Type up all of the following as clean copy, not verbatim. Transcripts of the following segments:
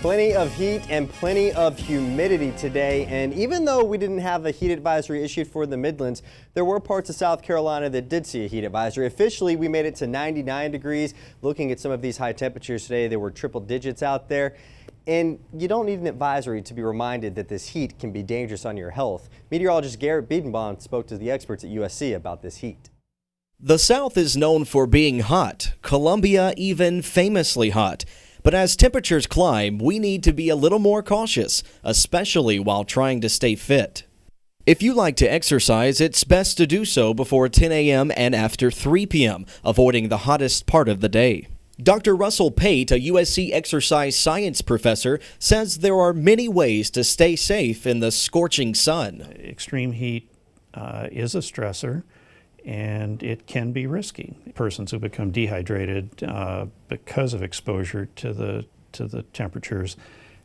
Plenty of heat and plenty of humidity today, and even though we didn't have a heat advisory issued for the Midlands, there were parts of South Carolina that did see a heat advisory. Officially, we made it to 99 degrees. Looking at some of these high temperatures today, there were triple digits out there. And you don't need an advisory to be reminded that this heat can be dangerous on your health. Meteorologist Garrett Biedenbaum spoke to the experts at USC about this heat. The South is known for being hot, Columbia even famously hot. But as temperatures climb, we need to be a little more cautious, especially while trying to stay fit. If you like to exercise, it's best to do so before 10 a.m. and after 3 p.m., avoiding the hottest part of the day. Dr. Russell Pate, a USC exercise science professor, says there are many ways to stay safe in the scorching sun. Extreme heat is a stressor, and it can be risky. Persons who become dehydrated because of exposure to the temperatures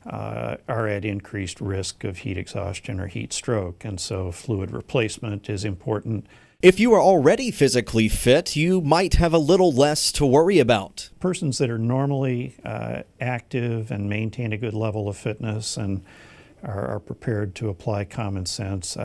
are at increased risk of heat exhaustion or heat stroke, and so fluid replacement is important. If you are already physically fit, you might have a little less to worry about. Persons that are normally active and maintain a good level of fitness and are prepared to apply common sense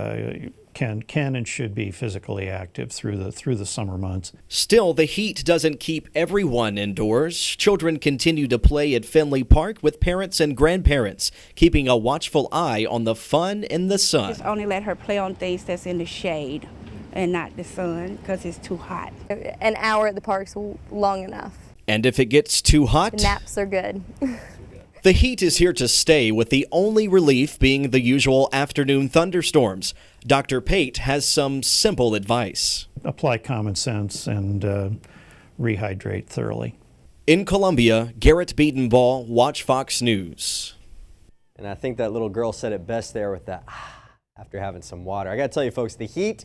can and should be physically active through the summer months. Still, the heat doesn't keep everyone indoors. Children continue to play at Finley Park with parents and grandparents, keeping a watchful eye on the fun in the sun. Just only let her play on things that's in the shade and not the sun because it's too hot. An hour at the park's long enough. And if it gets too hot, The naps are good. the heat is here to stay, with the only relief being the usual afternoon thunderstorms. Dr. Pate has some simple advice. Apply common sense and rehydrate thoroughly. In Columbia, Garrett Biedenbaum, Watch Fox News. And I think that little girl said it best there with that after having some water. I got to tell you folks, the heat,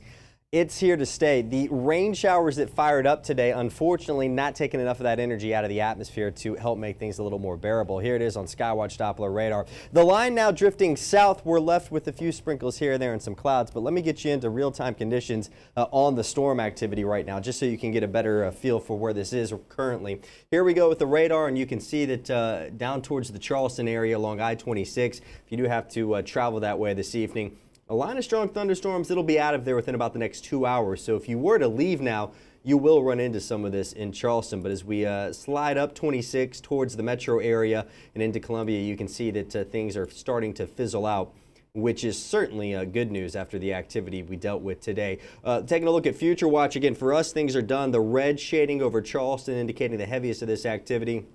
it's here to stay. The rain showers that fired up today, unfortunately, not taking enough of that energy out of the atmosphere to help make things a little more bearable. Here it is on Skywatch Doppler radar. The line now drifting south. We're left with a few sprinkles here and there and some clouds, but let me get you into real-time conditions on the storm activity right now, just so you can get a better feel for where this is currently. Here we go with the radar, and you can see that down towards the Charleston area along I-26, if you do have to travel that way this evening, a line of strong thunderstorms, it'll be out of there within about the next 2 hours. So if you were to leave now, you will run into some of this in Charleston. But as we slide up 26 towards the metro area and into Columbia, you can see that things are starting to fizzle out, which is certainly good news after the activity we dealt with today. Taking a look at Future Watch, again, for us, things are done. The red shading over Charleston indicating the heaviest of this activity.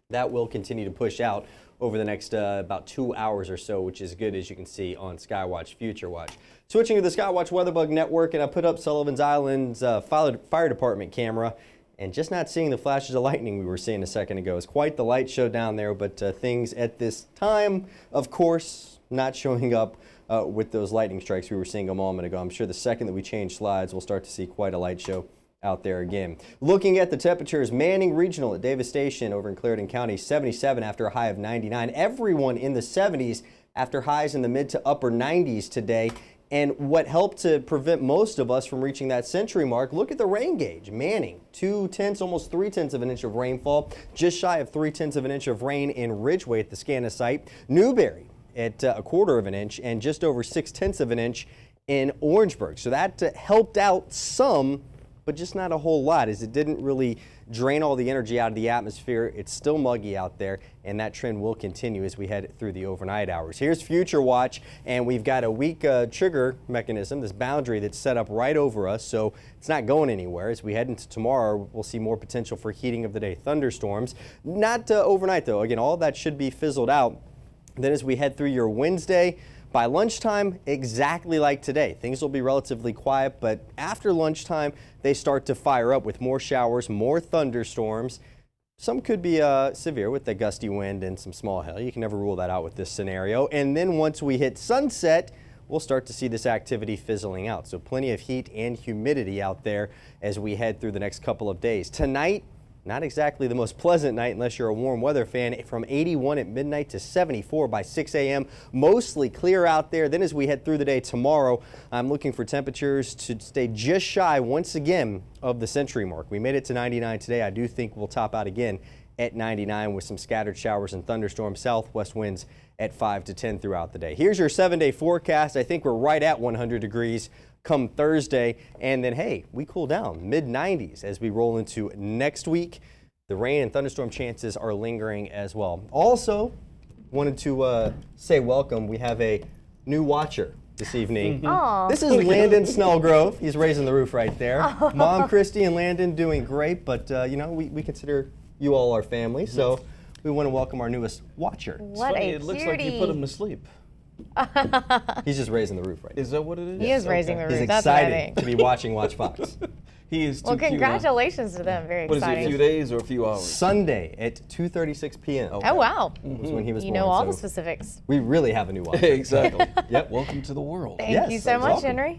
That will continue to push out over the next about 2 hours or so, which is good, as you can see on Skywatch Future Watch. Switching to the Skywatch WeatherBug Network, and I put up Sullivan's Island's fire department camera, and just not seeing the flashes of lightning we were seeing a second ago. It's quite the light show down there, but things at this time, of course, not showing up with those lightning strikes we were seeing a moment ago. I'm sure the second that we change slides, we'll start to see quite a light show out there again. Looking at the temperatures, Manning Regional at Davis Station over in Clarendon County, 77 after a high of 99. Everyone in the 70s after highs in the mid to upper 90s today. And what helped to prevent most of us from reaching that century mark, look at the rain gauge. Manning, 2/10, almost 3/10 of an inch of rainfall, just shy of 3/10 of an inch of rain in Ridgeway at the SCANA site. Newberry at a 1/4 of an inch and just over 6/10 of an inch in Orangeburg. So that helped out some, but just not a whole lot, as it didn't really drain all the energy out of the atmosphere. It's still muggy out there, and that trend will continue as we head through the overnight hours. Here's Future Watch, and we've got a weak trigger mechanism, this boundary that's set up right over us, so it's not going anywhere. As we head into tomorrow, we'll see more potential for heating of the day thunderstorms. Not overnight, though. Again, all that should be fizzled out. Then as we head through your Wednesday, by lunchtime, exactly like today, things will be relatively quiet, but after lunchtime, they start to fire up with more showers, more thunderstorms. Some could be severe with the gusty wind and some small hail. You can never rule that out with this scenario. And then once we hit sunset, we'll start to see this activity fizzling out. So plenty of heat and humidity out there as we head through the next couple of days. Tonight, not exactly the most pleasant night unless you're a warm weather fan. From 81 at midnight to 74 by 6 a.m. Mostly clear out there. Then as we head through the day tomorrow, I'm looking for temperatures to stay just shy once again of the century mark. We made it to 99 today. I do think we'll top out again at 99 with some scattered showers and thunderstorms. Southwest winds at 5 to 10 throughout the day. Here's your 7-day forecast. I think we're right at 100 degrees come Thursday. And then, hey, we cool down mid-90s as we roll into next week. The rain and thunderstorm chances are lingering as well. Also, wanted to say welcome. We have a new watcher this evening. This is Landon Snellgrove. He's raising the roof right there. Mom, Christy, and Landon doing great, but you know, we consider you all our family, so we want to welcome our newest watcher. What a It looks like you put him to sleep. He's just raising the roof right now. Is that what it is? He is raising the roof. He's That's what I excited think. to be watching Watch Fox. He is too Well, cute, huh? congratulations to them. Very What is it, a exciting. few days or a few hours? Sunday at 2:36 p.m. Oh, wow. was when he was You born. know all the so specifics. we really have a new watcher. Exactly. Yep. Welcome to the world. Thank Yes, you so much, welcome. Henry.